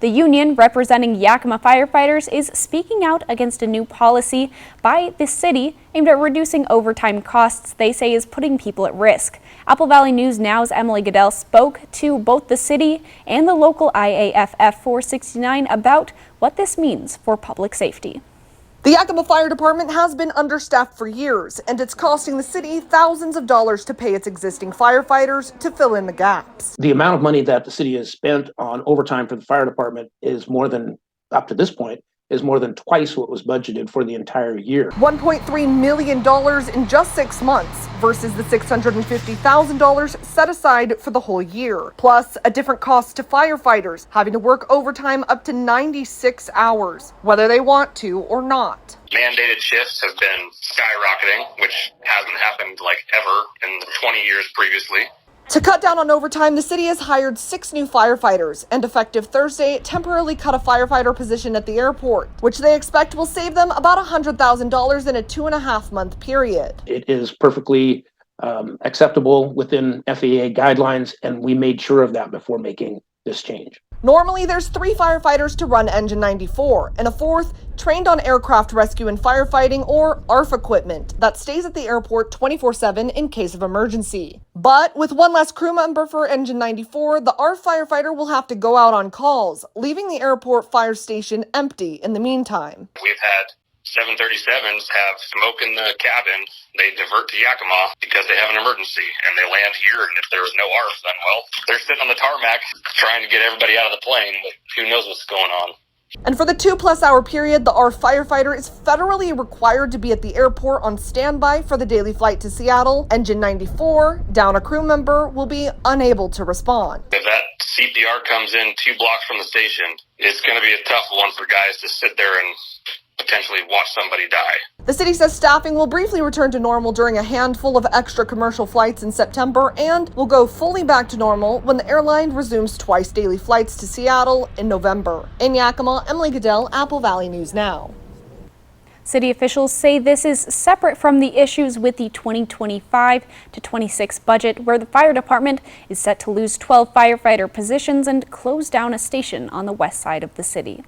The union representing Yakima firefighters is speaking out against a new policy by the city aimed at reducing overtime costs they say is putting people at risk. Apple Valley News Now's Emily Goodell spoke to both the city and the local IAFF 469 about what this means for public safety. The Yakima Fire Department has been understaffed for years, and it's costing the city thousands of dollars to pay its existing firefighters to fill in the gaps. The amount of money that the city has spent on overtime for the fire department is more than, up to this point, is more than twice what was budgeted for the entire year. $1.3 million in just 6 months versus the $650,000 set aside for the whole year. Plus, a different cost to firefighters, having to work overtime up to 96 hours, whether they want to or not. Mandated shifts have been skyrocketing, which hasn't happened like ever in the 20 years previously. To cut down on overtime, the city has hired 6 new firefighters and effective Thursday temporarily cut a firefighter position at the airport, which they expect will save them about $100,000 in a 2.5-month period. It is perfectly acceptable within FAA guidelines, and we made sure of that before making this change. Normally, there's 3 firefighters to run Engine 94 and a 4th trained on aircraft rescue and firefighting or ARF equipment that stays at the airport 24/7 in case of emergency. But with 1 less crew member for Engine 94, the ARF firefighter will have to go out on calls, leaving the airport fire station empty in the meantime. We've had 737s have smoke in the cabin. They divert to Yakima because they have an emergency, and they land here, and if there was no ARF, then, well, they're sitting on the tarmac trying to get everybody out of the plane, but who knows what's going on. And for the 2+ hour period, the ARF firefighter is federally required to be at the airport on standby for the daily flight to Seattle. Engine 94, down a crew member, will be unable to respond. If that CPR comes in 2 blocks from the station, it's going to be a tough one for guys to sit there and potentially watch somebody die. The city says staffing will briefly return to normal during a handful of extra commercial flights in September and will go fully back to normal when the airline resumes twice daily flights to Seattle in November. In Yakima, Emily Goodell, Apple Valley News Now. City officials say this is separate from the issues with the 2025 to 26 budget, where the fire department is set to lose 12 firefighter positions and close down a station on the west side of the city.